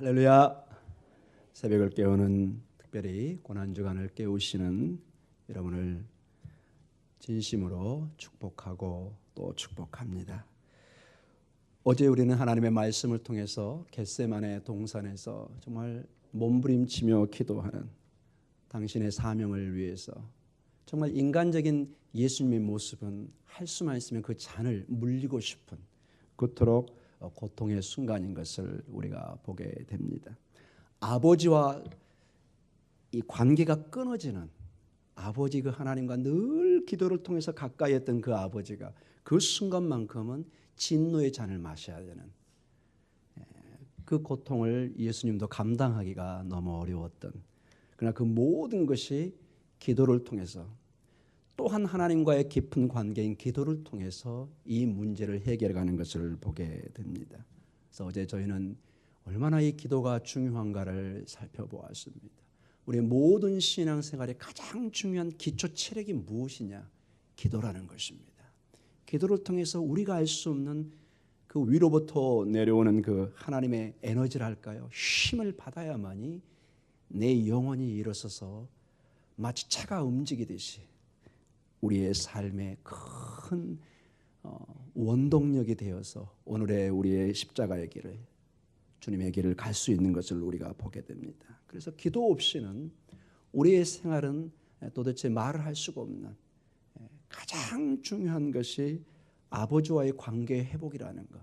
할렐루야. 새벽을 깨우는 특별히 고난주간을 깨우시는 여러분을 진심으로 축복하고 또 축복합니다. 어제 우리는 하나님의 말씀을 통해서 겟세마네 동산에서 정말 몸부림치며 기도하는 당신의 사명을 위해서 정말 인간적인 예수님의 모습은 할 수만 있으면 그 잔을 물리고 싶은 그토록 고통의 순간인 것을 우리가 보게 됩니다. 아버지와 이 관계가 끊어지는 아버지 그 하나님과 늘 기도를 통해서 가까이 했던 그 아버지가 그 순간만큼은 진노의 잔을 마셔야 되는 그 고통을 예수님도 감당하기가 너무 어려웠던, 그러나 그 모든 것이 기도를 통해서 또한 하나님과의 깊은 관계인 기도를 통해서 이 문제를 해결해가는 것을 보게 됩니다. 그래서 어제 저희는 얼마나 이 기도가 중요한가를 살펴보았습니다. 우리의 모든 신앙생활의 가장 중요한 기초 체력이 무엇이냐? 기도라는 것입니다. 기도를 통해서 우리가 알 수 없는 그 위로부터 내려오는 그 하나님의 에너지를 할까요? 힘을 받아야만이 내 영혼이 일어서서 마치 차가 움직이듯이 우리의 삶의 큰 원동력이 되어서 오늘의 우리의 십자가의 길을, 주님의 길을 갈 수 있는 것을 우리가 보게 됩니다. 그래서 기도 없이는 우리의 생활은 도대체 말을 할 수가 없는, 가장 중요한 것이 아버지와의 관계 회복이라는 것,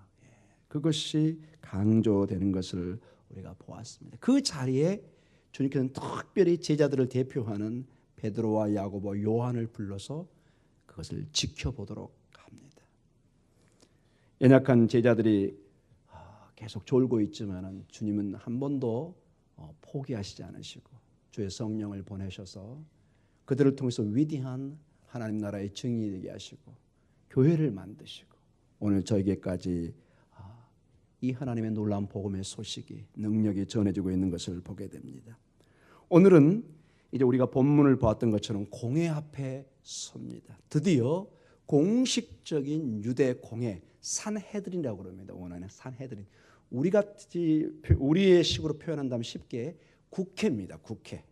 그것이 강조되는 것을 우리가 보았습니다. 그 자리에 주님께서는 특별히 제자들을 대표하는 베드로와 야고보, 요한을 불러서 그것을 지켜보도록 합니다. 연약한 제자들이 계속 졸고 있지만 주님은 한 번도 포기하시지 않으시고 주의 성령을 보내셔서 그들을 통해서 위대한 하나님 나라의 증인이 되게 하시고 교회를 만드시고 오늘 저에게까지 이 하나님의 놀라운 복음의 소식이, 능력이 전해지고 있는 것을 보게 됩니다. 오늘은 이제 우리가 본문을 보았던 것처럼 공회 앞에 섭니다. 드디어 공식적인 유대 공회, 산헤드린이라고 그럽니다. 원어는 산헤드린. 우리의 식으로 표현한다면 쉽게 국회입니다. 국회.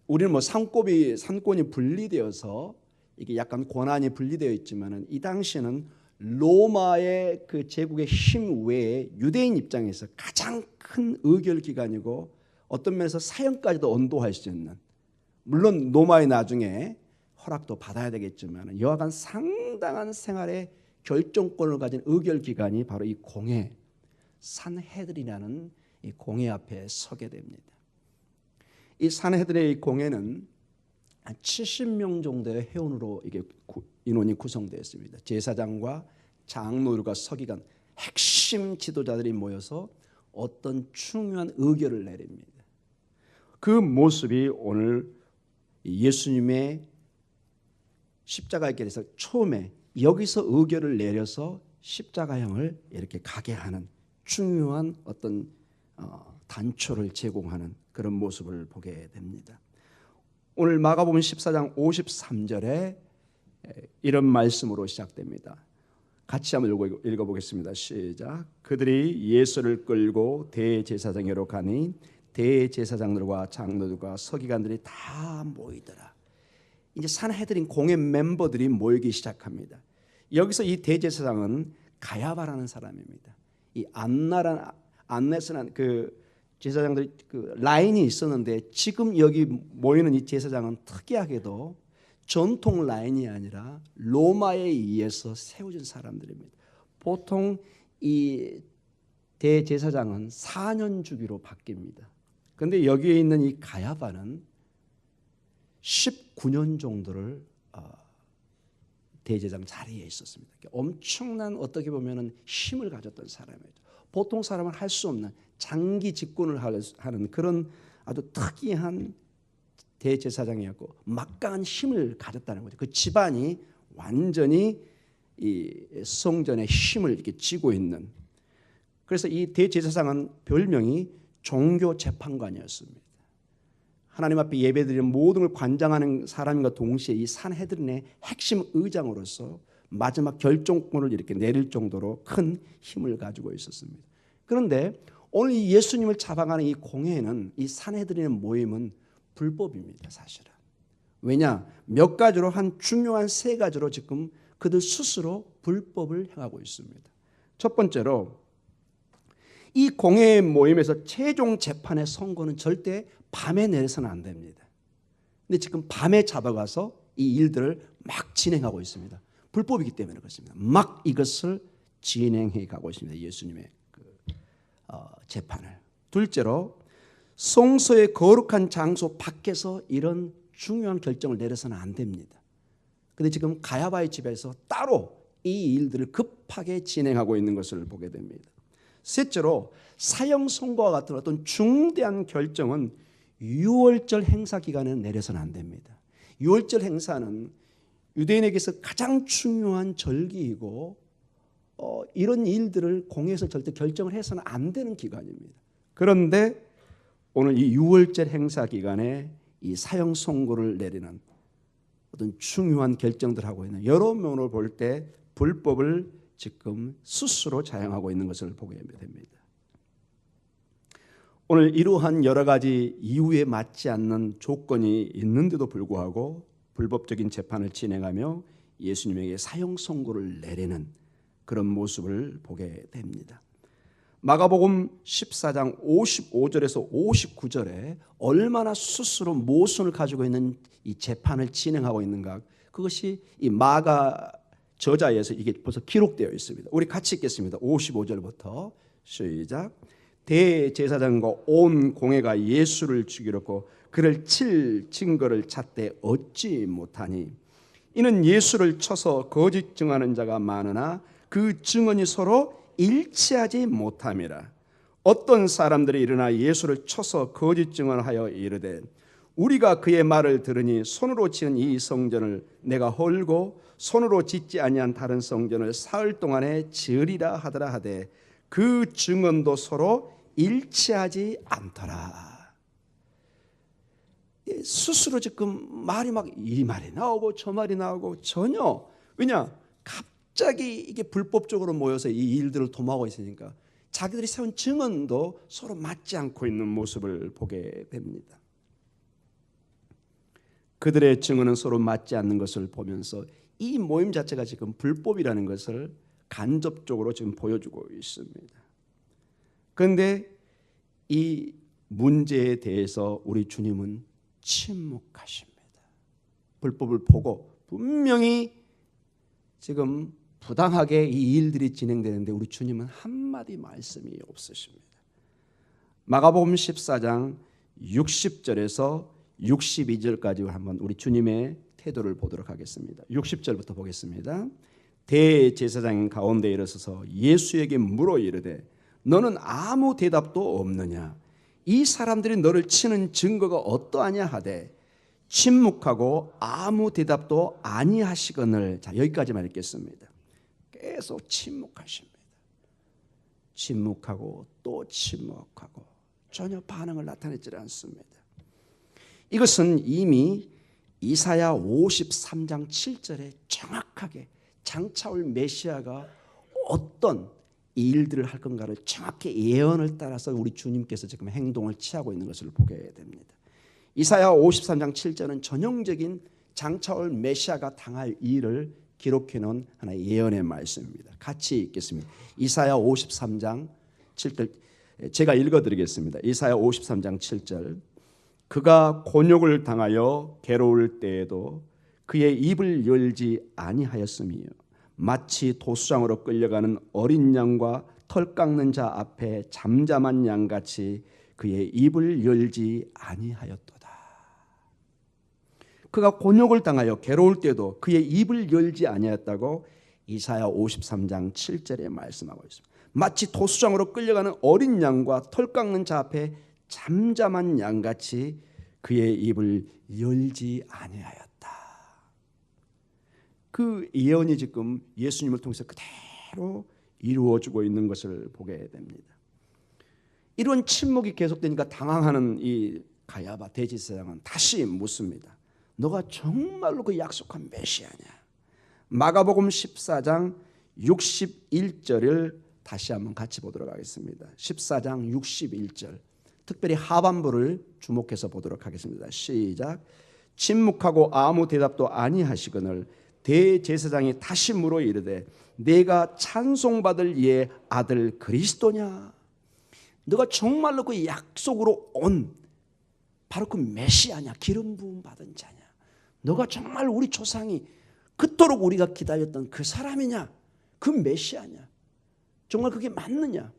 우리는 뭐 산권이 분리되어서 이게 약간 권한이 분리되어 있지만은 이 당시에는 로마의 그 제국의 힘 외에 유대인 입장에서 가장 큰 의결 기관이고 어떤 면에서 사형까지도 언도할 수 있는, 물론 로마의 나중에 허락도 받아야 되겠지만 여하간 상당한 생활의 결정권을 가진 의결기관이 바로 이 공회, 산헤드린이라는 이 공회 앞에 서게 됩니다. 이 산헤드린의 이 공회는 한 70명 정도의 회원으로 이게 인원이 구성되어 있습니다. 제사장과 장로들과 서기관, 핵심 지도자들이 모여서 어떤 중요한 의결을 내립니다. 그 모습이 오늘 예수님의 십자가의 길에서 처음에 여기서 의결을 내려서 십자가형을 이렇게 가게 하는 중요한 어떤 단초를 제공하는 그런 모습을 보게 됩니다. 오늘 마가복음 14장 53절에 이런 말씀으로 시작됩니다. 같이 한번 읽어보겠습니다. 시작. 그들이 예수를 끌고 대제사장으로 가니 대제사장들과 장로들과 서기관들이 다 모이더라. 이제 산헤드린 공회 멤버들이 모이기 시작합니다. 여기서 이 대제사장은 가야바라는 사람입니다. 이 안내스라는 그 제사장들이 그 라인이 있었는데 지금 여기 모이는 이 제사장은 특이하게도 전통 라인이 아니라 로마에 의해서 세워진 사람들입니다. 보통 이 대제사장은 4년 주기로 바뀝니다. 그런데 여기에 있는 이 가야바는 19년 정도를 대제사장 자리에 있었습니다. 엄청난 어떻게 보면 힘을 가졌던 사람이죠. 보통 사람은 할 수 없는 장기 집권을 하는 그런 아주 특이한 대제사장이었고 막강한 힘을 가졌다는 거죠. 그 집안이 완전히 이 성전의 힘을 이렇게 쥐고 있는. 그래서 이 대제사장은 별명이 종교 재판관이었습니다. 하나님 앞에 예배드리는 모든 걸 관장하는 사람과 동시에 이 산헤드린의 핵심 의장으로서 마지막 결정권을 이렇게 내릴 정도로 큰 힘을 가지고 있었습니다. 그런데 오늘 이 예수님을 잡아가는 이 공회는, 이 사내들의 모임은 불법입니다, 사실은. 왜냐? 몇 가지로, 한 중요한 세 가지로 지금 그들 스스로 불법을 행하고 있습니다. 첫 번째로, 이 공회 모임에서 최종 재판의 선고는 절대 밤에 내려서는 안 됩니다. 근데 지금 밤에 잡아가서 이 일들을 막 진행하고 있습니다. 불법이기 때문에 그렇습니다. 막 이것을 진행해 가고 있습니다. 예수님의 재판을. 둘째로, 성소의 거룩한 장소 밖에서 이런 중요한 결정을 내려서는 안 됩니다. 그런데 지금 가야바의 집에서 따로 이 일들을 급하게 진행하고 있는 것을 보게 됩니다. 셋째로, 사형 선고와 같은 어떤 중대한 결정은 유월절 행사 기간에 내려서는 안 됩니다. 유월절 행사는 유대인에게서 가장 중요한 절기이고 이런 일들을 공회에서 절대 결정을 해서는 안 되는 기간입니다. 그런데 오늘 이 유월절 행사 기간에 이 사형 선고를 내리는 어떤 중요한 결정들을 하고 있는, 여러 면으로 볼 때 불법을 지금 스스로 자행하고 있는 것을 보게 됩니다. 오늘 이러한 여러 가지 이유에 맞지 않는 조건이 있는데도 불구하고 불법적인 재판을 진행하며 예수님에게 사형 선고를 내리는 그런 모습을 보게 됩니다. 마가복음 14장 55절에서 59절에 얼마나 스스로 모순을 가지고 있는 이 재판을 진행하고 있는가, 그것이 이 마가 저자에서 이게 벌써 기록되어 있습니다. 우리 같이 읽겠습니다. 55절부터 시작. 대제사장과 온 공회가 예수를 죽이려고 그를 칠 증거를 찾되 얻지 못하니, 이는 예수를 쳐서 거짓 증언하는 자가 많으나 그 증언이 서로 일치하지 못함이라. 어떤 사람들이 일어나 예수를 쳐서 거짓 증언하여 이르되, 우리가 그의 말을 들으니 손으로 치는 이 성전을 내가 헐고 손으로 짓지 아니한 다른 성전을 사흘 동안에 지으리라 하더라 하되 그 증언도 서로 일치하지 않더라. 스스로 지금 말이 막 이 말이 나오고 저 말이 나오고 전혀, 왜냐? 갑자기 이게 불법적으로 모여서 이 일들을 도모하고 있으니까 자기들이 세운 증언도 서로 맞지 않고 있는 모습을 보게 됩니다. 그들의 증언은 서로 맞지 않는 것을 보면서 이 모임 자체가 지금 불법이라는 것을 간접적으로 지금 보여주고 있습니다. 그런데 이 문제에 대해서 우리 주님은 침묵하십니다. 불법을 보고 분명히 지금 부당하게 이 일들이 진행되는데 우리 주님은 한마디 말씀이 없으십니다. 마가복음 14장 60절에서 62절까지 한번 우리 주님의 태도를 보도록 하겠습니다. 60절부터 보겠습니다. 대제사장인 가운데 일어서서 예수에게 물어 이르되 너는 아무 대답도 없느냐? 이 사람들이 너를 치는 증거가 어떠하냐 하되 침묵하고 아무 대답도 아니하시거늘. 자, 여기까지만 읽겠습니다. 계속 침묵하십니다. 침묵하고 또 침묵하고 전혀 반응을 나타내지 않습니다. 이것은 이미 이사야 53장 7절에 정확하게 장차올 메시아가 어떤 일들을 할 건가를 정확히 예언을 따라서 우리 주님께서 지금 행동을 취하고 있는 것을 보게 됩니다. 이사야 53장 7절은 전형적인 장차올 메시아가 당할 일을 기록해 놓은 하나의 예언의 말씀입니다. 같이 읽겠습니다. 이사야 53장 7절 제가 읽어드리겠습니다. 이사야 53장 7절. 그가 곤욕을 당하여 괴로울 때에도 그의 입을 열지 아니하였으며 마치 도수장으로 끌려가는 어린 양과 털 깎는 자 앞에 잠잠한 양같이 그의 입을 열지 아니하였도다. 그가 곤욕을 당하여 괴로울 때도 그의 입을 열지 아니하였다고 이사야 53장 7절에 말씀하고 있습니다. 마치 도수장으로 끌려가는 어린 양과 털 깎는 자 앞에 잠잠한 양같이 그의 입을 열지 아니하였다. 그 예언이 지금 예수님을 통해서 그대로 이루어지고 있는 것을 보게 됩니다. 이런 침묵이 계속되니까 당황하는 이 가야바 대제사장은 다시 묻습니다. 너가 정말로 그 약속한 메시아냐? 마가복음 14장 61절을 다시 한번 같이 보도록 하겠습니다. 14장 61절 특별히 하반부를 주목해서 보도록 하겠습니다. 시작. 침묵하고 아무 대답도 아니하시거늘 대제사장이 다시 물어 이르되 내가 찬송받을 이의 아들 그리스도냐? 너가 정말로 그 약속으로 온 바로 그 메시아냐? 기름 부음 받은 자냐? 너가 정말 우리 조상이 그토록 우리가 기다렸던 그 사람이냐? 그 메시아냐? 정말 그게 맞느냐?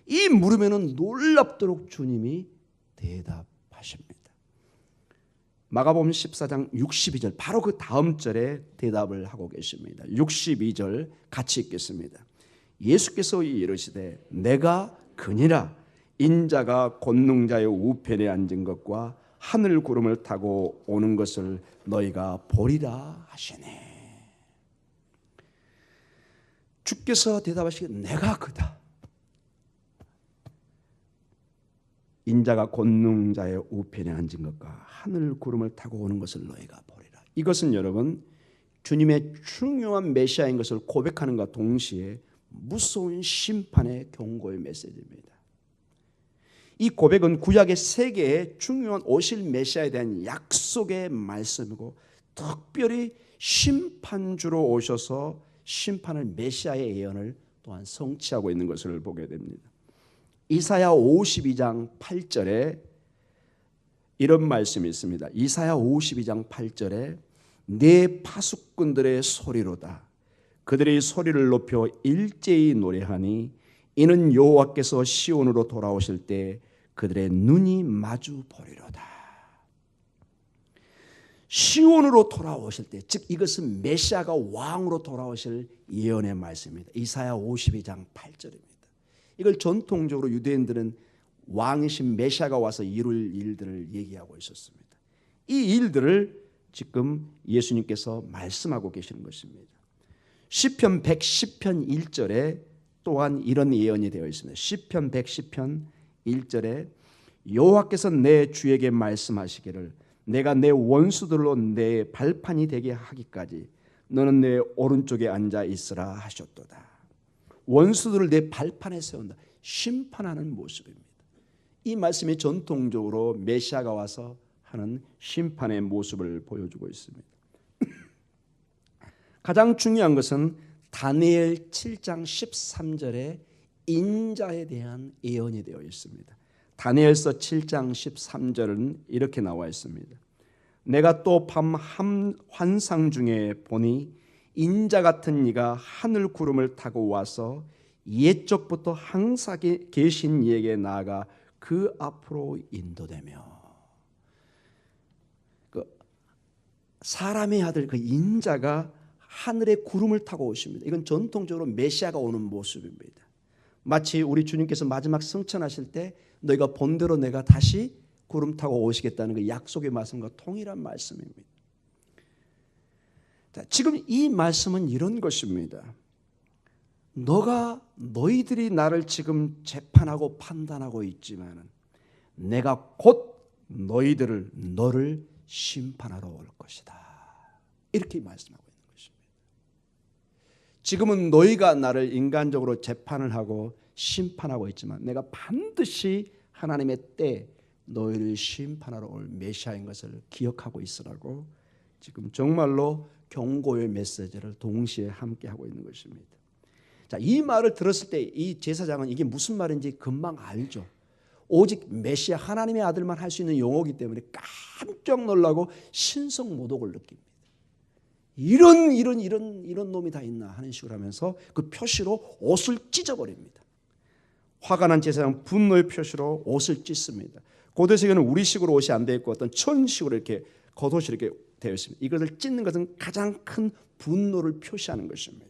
이 물으면은 놀랍도록 주님이 대답하십니다. 마가복음 14장 62절 바로 그 다음 절에 대답을 하고 계십니다. 62절 같이 읽겠습니다. 예수께서 이르시되 내가 그니라 인자가 권능자의 우편에 앉은 것과 하늘 구름을 타고 오는 것을 너희가 보리라 하시네. 주께서 대답하시기를 내가 그다. 인자가 권능자의 우편에 앉은 것과 하늘 구름을 타고 오는 것을 너희가 보리라. 이것은 여러분 주님의 중요한 메시아인 것을 고백하는과 동시에 무서운 심판의 경고의 메시지입니다. 이 고백은 구약의 세 개의 중요한 오실 메시아에 대한 약속의 말씀이고 특별히 심판주로 오셔서 심판을 메시아의 예언을 또한 성취하고 있는 것을 보게 됩니다. 이사야 52장 8절에 이런 말씀이 있습니다. 이사야 52장 8절에 내 파수꾼들의 소리로다. 그들의 소리를 높여 일제히 노래하니 이는 여호와께서 시온으로 돌아오실 때 그들의 눈이 마주 보리로다. 시온으로 돌아오실 때, 즉 이것은 메시아가 왕으로 돌아오실 예언의 말씀입니다. 이사야 52장 8절입니다. 이걸 전통적으로 유대인들은 왕이신 메시아가 와서 이룰 일들을 얘기하고 있었습니다. 이 일들을 지금 예수님께서 말씀하고 계시는 것입니다. 시편 110편 1절에 또한 이런 예언이 되어 있습니다. 시편 110편 1절에 여호와께서 내 주에게 말씀하시기를 내가 내 원수들로 내 발판이 되게 하기까지 너는 내 오른쪽에 앉아 있으라 하셨도다. 원수들을 내 발판에 세운다. 심판하는 모습입니다. 이 말씀이 전통적으로 메시아가 와서 하는 심판의 모습을 보여주고 있습니다. 가장 중요한 것은 다니엘 7장 13절에 인자에 대한 예언이 되어 있습니다. 다니엘서 7장 13절은 이렇게 나와 있습니다. 내가 또 밤 환상 중에 보니 인자 같은 이가 하늘 구름을 타고 와서 옛적부터 항상 계신 이에게 나아가 그 앞으로 인도되며 그 사람의 아들 그 인자가 하늘의 구름을 타고 오십니다. 이건 전통적으로 메시아가 오는 모습입니다. 마치 우리 주님께서 마지막 승천하실 때 너희가 본대로 내가 다시 구름 타고 오시겠다는 그 약속의 말씀과 동일한 말씀입니다. 자, 지금 이 말씀은 이런 것입니다. 너희들이 나를 지금 재판하고 판단하고 있지만 내가 곧 너를 심판하러 올 것이다. 이렇게 말씀하고 있는 것입니다. 지금은 너희가 나를 인간적으로 재판을 하고 심판하고 있지만 내가 반드시 하나님의 때 너희를 심판하러 올 메시아인 것을 기억하고 있으라고 지금 정말로 경고의 메시지를 동시에 함께 하고 있는 것입니다. 자, 이 말을 들었을 때 이 제사장은 이게 무슨 말인지 금방 알죠. 오직 메시아 하나님의 아들만 할 수 있는 용어이기 때문에 깜짝 놀라고 신성모독을 느낍니다. 이런 놈이 다 있나 하는 식으로 하면서 그 표시로 옷을 찢어버립니다. 화가 난 제사장 분노의 표시로 옷을 찢습니다. 고대세계는 우리식으로 옷이 안 되어 있고 어떤 천식으로 이렇게 겉옷이 이렇게 되어 있습니다. 이것을 찢는 것은 가장 큰 분노를 표시하는 것입니다.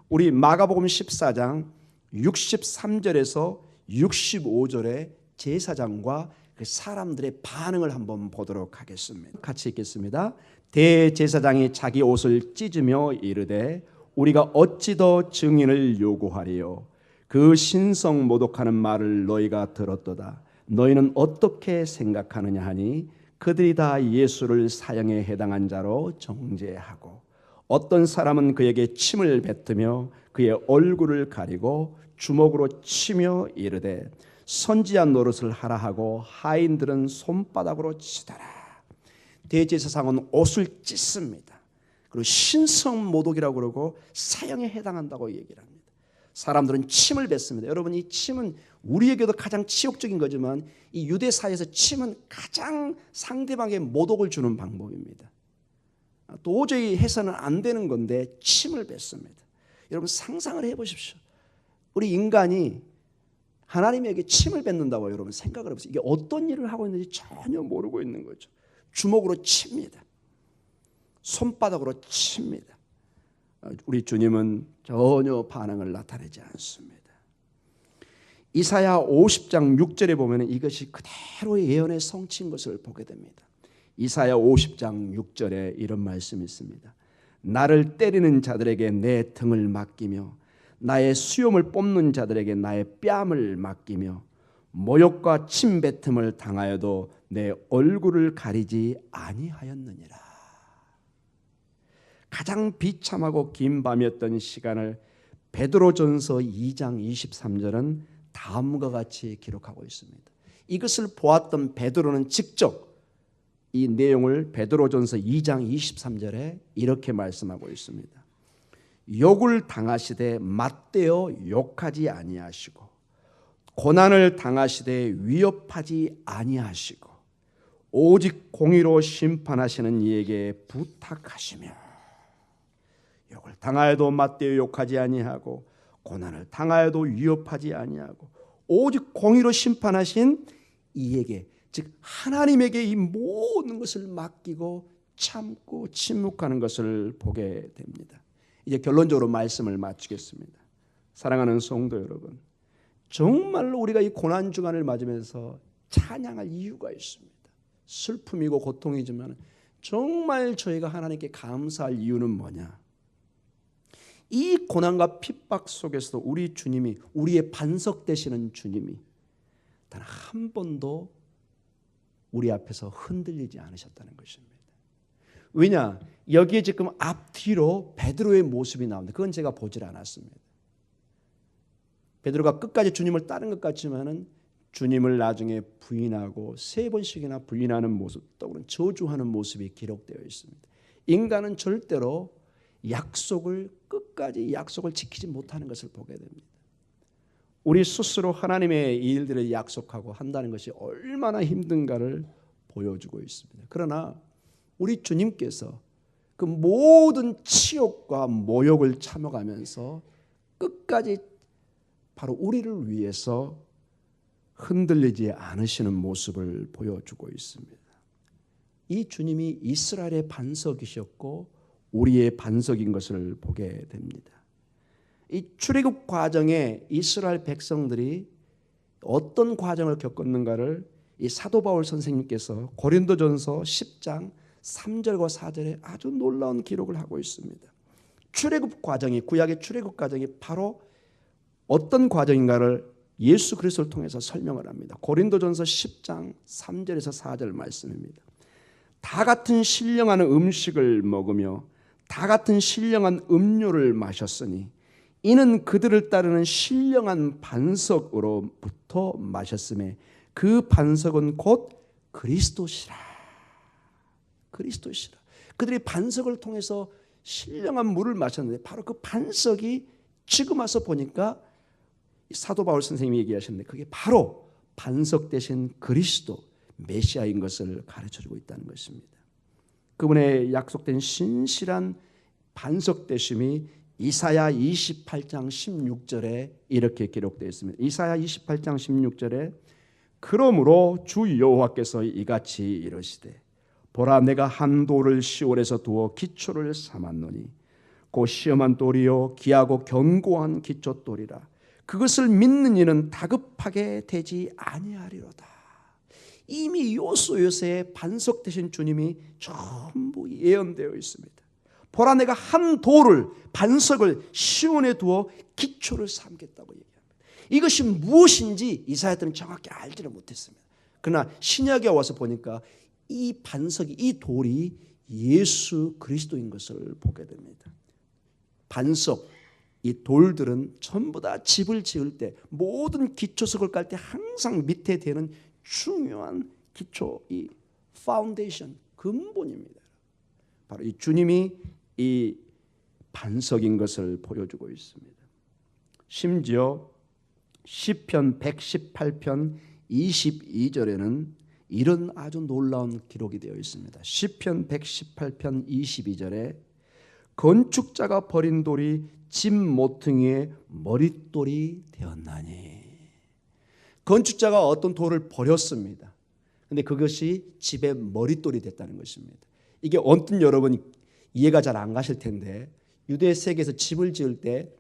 우리 마가복음 14장 63절에서 65절의 제사장과 그 사람들의 반응을 한번 보도록 하겠습니다. 같이 읽겠습니다. 대제사장이 자기 옷을 찢으며 이르되 우리가 어찌 더 증인을 요구하리요? 그 신성 모독하는 말을 너희가 들었도다. 너희는 어떻게 생각하느냐 하니 그들이 다 예수를 사형에 해당한 자로 정죄하고 어떤 사람은 그에게 침을 뱉으며 그의 얼굴을 가리고 주먹으로 치며 이르되 선지한 노릇을 하라 하고 하인들은 손바닥으로 치더라. 대제사장은 옷을 찢습니다. 그리고 신성모독이라고 그러고 사형에 해당한다고 얘기를 합니다. 사람들은 침을 뱉습니다. 여러분, 이 침은 우리에게도 가장 치욕적인 거지만 이 유대사회에서 침은 가장 상대방에게 모독을 주는 방법입니다. 도저히 해서는 안 되는 건데 침을 뱉습니다. 여러분, 상상을 해보십시오. 우리 인간이 하나님에게 침을 뱉는다고 여러분 생각을 해보세요. 이게 어떤 일을 하고 있는지 전혀 모르고 있는 거죠. 주먹으로 칩니다. 손바닥으로 칩니다. 우리 주님은 전혀 반응을 나타내지 않습니다. 이사야 50장 6절에 보면 이것이 그대로 예언의 성취인 것을 보게 됩니다. 이사야 50장 6절에 이런 말씀이 있습니다. 나를 때리는 자들에게 내 등을 맡기며 나의 수염을 뽑는 자들에게 나의 뺨을 맡기며 모욕과 침뱉음을 당하여도 내 얼굴을 가리지 아니하였느니라. 가장 비참하고 긴 밤이었던 시간을 베드로전서 2장 23절은 다음과 같이 기록하고 있습니다. 이것을 보았던 베드로는 직접 이 내용을 베드로전서 2장 23절에 이렇게 말씀하고 있습니다. 욕을 당하시되 맞대어 욕하지 아니하시고 고난을 당하시되 위협하지 아니하시고 오직 공의로 심판하시는 이에게 부탁하시며 욕을 당하여도 맞대어 욕하지 아니하고 고난을 당하여도 위협하지 아니하고 오직 공의로 심판하신 이에게, 즉 하나님에게 이 모든 것을 맡기고 참고 침묵하는 것을 보게 됩니다. 이제 결론적으로 말씀을 마치겠습니다. 사랑하는 성도 여러분, 정말로 우리가 이 고난 주간을 맞으면서 찬양할 이유가 있습니다. 슬픔이고 고통이지만 정말 저희가 하나님께 감사할 이유는 뭐냐? 이 고난과 핍박 속에서도 우리 주님이, 우리의 반석 되시는 주님이 단 한 번도 우리 앞에서 흔들리지 않으셨다는 것입니다. 왜냐? 여기에 지금 앞뒤로 베드로의 모습이 나옵니다. 그건 제가 보질 않았습니다. 베드로가 끝까지 주님을 따른 것 같지만은 주님을 나중에 부인하고 3번씩이나 부인하는 모습, 또는 저주하는 모습이 기록되어 있습니다. 인간은 절대로 끝까지 약속을 지키지 못하는 것을 보게 됩니다. 우리 스스로 하나님의 일들을 약속하고 한다는 것이 얼마나 힘든가를 보여주고 있습니다. 그러나 우리 주님께서 그 모든 치욕과 모욕을 참아가면서 끝까지 바로 우리를 위해서 흔들리지 않으시는 모습을 보여주고 있습니다. 이 주님이 이스라엘의 반석이셨고 우리의 반석인 것을 보게 됩니다. 이 출애굽 과정에 이스라엘 백성들이 어떤 과정을 겪었는가를 이 사도 바울 선생님께서 고린도전서 10장 3절과 4절에 아주 놀라운 기록을 하고 있습니다. 출애굽 과정이, 구약의 출애굽 과정이 바로 어떤 과정인가를 예수 그리스도를 통해서 설명을 합니다. 고린도전서 10장 3절에서 4절 말씀입니다. 다 같은 신령한 음식을 먹으며 다 같은 신령한 음료를 마셨으니 이는 그들을 따르는 신령한 반석으로부터 마셨음에 그 반석은 곧 그리스도시라. 그리스도시라. 그들이 반석을 통해서 신령한 물을 마셨는데 바로 그 반석이 지금 와서 보니까 사도 바울 선생님이 얘기하셨는데 그게 바로 반석 되신 그리스도 메시아인 것을 가르쳐주고 있다는 것입니다. 그분의 약속된 신실한 반석 되심이 이사야 28장 16절에 이렇게 기록되어 있습니다. 이사야 28장 16절에 그러므로 주 여호와께서 이같이 이르시되 보라 내가 한 돌을 시올에서 두어 기초를 삼았노니 곧 시험한 돌이요 귀하고 견고한 기초돌이라 그것을 믿는 이는 다급하게 되지 아니하리로다. 이미 요소요소에 반석 되신 주님이 전부 예언되어 있습니다. 보라 내가 한 돌을, 반석을 시온에 두어 기초를 삼겠다고 얘기합니다. 이것이 무엇인지 이사야 때는 정확히 알지를 못했습니다. 그러나 신약에 와서 보니까 이 반석이, 이 돌이 예수 그리스도인 것을 보게 됩니다. 반석, 이 돌들은 전부 다 집을 지을 때 모든 기초석을 깔 때 항상 밑에 대는 중요한 기초, 이 파운데이션, 근본입니다. 바로 이 주님이 이 반석인 것을 보여주고 있습니다. 심지어 시편 118편 22절에는 이런 아주 놀라운 기록이 되어 있습니다. 시편 118편 22절에 건축자가 버린 돌이 집 모퉁이의 머릿돌이 되었나니. 건축자가 어떤 돌을 버렸습니다. 근데 그것이 집의 머릿돌이 됐다는 것입니다. 이게 언뜻 여러분 이해가 잘 안 가실 텐데, 유대 세계에서 집을 지을 때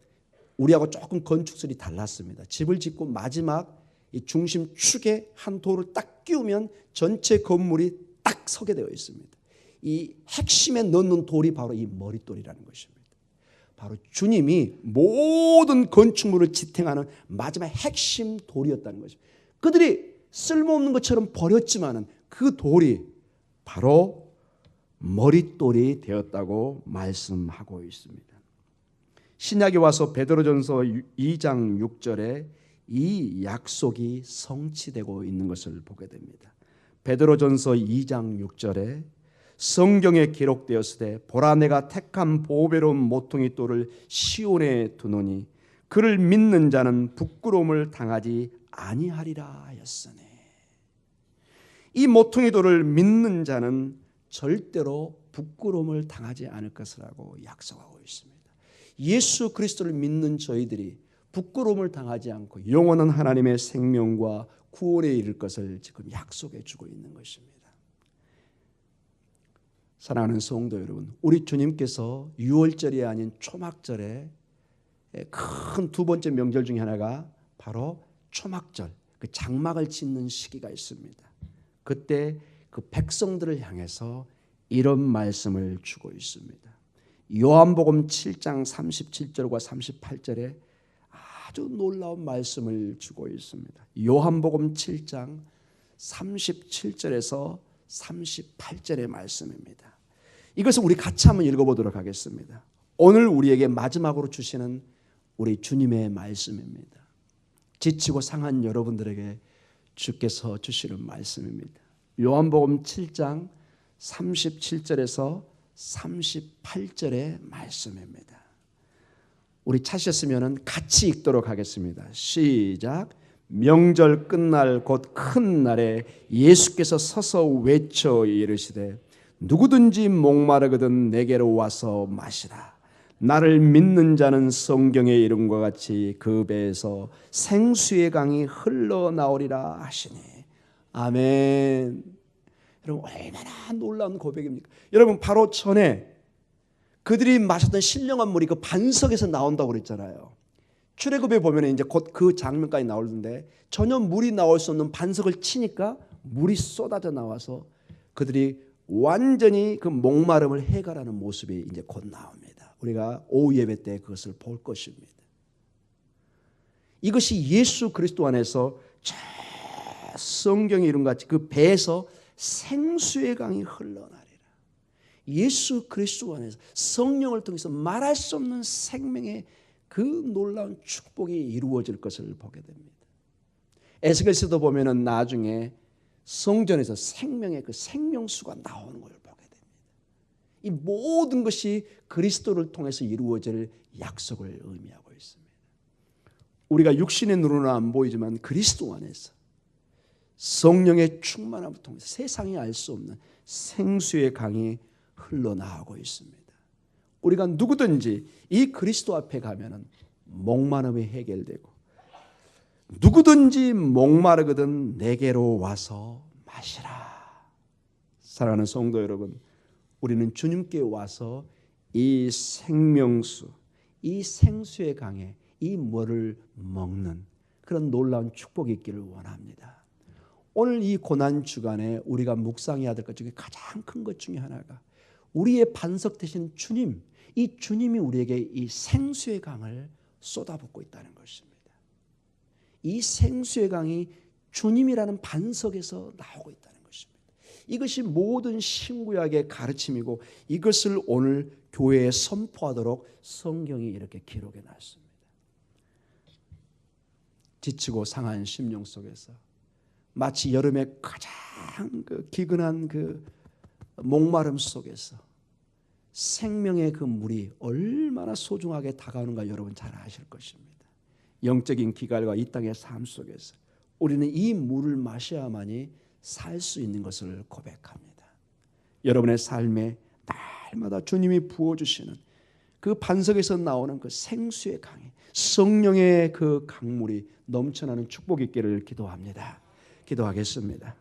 우리하고 조금 건축술이 달랐습니다. 집을 짓고 마지막 이 중심 축에 한 돌을 딱 끼우면 전체 건물이 딱 서게 되어 있습니다. 이 핵심에 넣는 돌이 바로 이 머릿돌이라는 것입니다. 바로 주님이 모든 건축물을 지탱하는 마지막 핵심 돌이었다는 것입니다. 그들이 쓸모없는 것처럼 버렸지만은 그 돌이 바로 머릿돌이 되었다고 말씀하고 있습니다. 신약에 와서 베드로전서 2장 6절에 이 약속이 성취되고 있는 것을 보게 됩니다. 베드로전서 2장 6절에 성경에 기록되었으되 보라 내가 택한 보배로운 모퉁이 돌을 시온에 두노니 그를 믿는 자는 부끄러움을 당하지 아니하리라 하였으니. 이 모퉁이 돌을 믿는 자는 절대로 부끄러움을 당하지 않을 것이라고 약속하고 있습니다. 예수 그리스도를 믿는 저희들이 부끄러움을 당하지 않고 영원한 하나님의 생명과 구원에 이를 것을 지금 약속해 주고 있는 것입니다. 사랑하는 성도 여러분, 우리 주님께서 유월절이 아닌 초막절에 큰 두 번째 명절 중에 하나가 바로 초막절, 그 장막을 짓는 시기가 있습니다. 그때 그 백성들을 향해서 이런 말씀을 주고 있습니다. 요한복음 7장 37절과 38절에 아주 놀라운 말씀을 주고 있습니다. 요한복음 7장 37절에서 38절의 말씀입니다. 이것을 우리 같이 한번 읽어보도록 하겠습니다. 오늘 우리에게 마지막으로 주시는 우리 주님의 말씀입니다. 지치고 상한 여러분들에게 주께서 주시는 말씀입니다. 요한복음 7장 37절에서 38절의 말씀입니다. 우리 찾으셨으면 같이 읽도록 하겠습니다. 시작. 명절 끝날 곧 큰 날에 예수께서 서서 외쳐 이르시되 누구든지 목마르거든 내게로 와서 마시라. 나를 믿는 자는 성경의 이름과 같이 그 배에서 생수의 강이 흘러나오리라 하시니. 아멘. 여러분 얼마나 놀라운 고백입니까? 여러분 바로 전에 그들이 마셨던 신령한 물이 그 반석에서 나온다고 그랬잖아요. 출애굽에 보면 이제 곧 그 장면까지 나오는데 전혀 물이 나올 수 없는 반석을 치니까 물이 쏟아져 나와서 그들이 완전히 그 목마름을 해결하는 모습이 이제 곧 나옵니다. 우리가 오후 예배 때 그것을 볼 것입니다. 이것이 예수 그리스도 안에서 성경의 이름같이 그 배에서 생수의 강이 흘러나리라. 예수 그리스도 안에서 성령을 통해서 말할 수 없는 생명의 그 놀라운 축복이 이루어질 것을 보게 됩니다. 에스겔서도 보면은 나중에 성전에서 생명의 그 생명수가 나오는 걸 보게 됩니다. 이 모든 것이 그리스도를 통해서 이루어질 약속을 의미하고 있습니다. 우리가 육신의 눈으로는 안 보이지만 그리스도 안에서 성령의 충만함을 통해서 세상이 알 수 없는 생수의 강이 흘러나오고 있습니다. 우리가 누구든지 이 그리스도 앞에 가면은 목마름이 해결되고 누구든지 목마르거든 내게로 와서 마시라. 사랑하는 성도 여러분, 우리는 주님께 와서 이 생명수, 이 생수의 강에 이 물을 먹는 그런 놀라운 축복이 있기를 원합니다. 오늘 이 고난 주간에 우리가 묵상해야 될 것 중에 가장 큰 것 중에 하나가 우리의 반석 되신 주님, 이 주님이 우리에게 이 생수의 강을 쏟아붓고 있다는 것입니다. 이 생수의 강이 주님이라는 반석에서 나오고 있다는 것입니다. 이것이 모든 신구약의 가르침이고 이것을 오늘 교회에 선포하도록 성경이 이렇게 기록해 놨습니다. 지치고 상한 심령 속에서 마치 여름에 가장 기근한 목마름 속에서 생명의 물이 얼마나 소중하게 다가오는가 여러분 잘 아실 것입니다. 영적인 기갈과 이 땅의 삶 속에서 우리는 이 물을 마셔야만이 살 수 있는 것을 고백합니다. 여러분의 삶에 날마다 주님이 부어주시는 그 반석에서 나오는 생수의 강이, 성령의 강물이 넘쳐나는 축복이 있기를 기도합니다. 기도하겠습니다.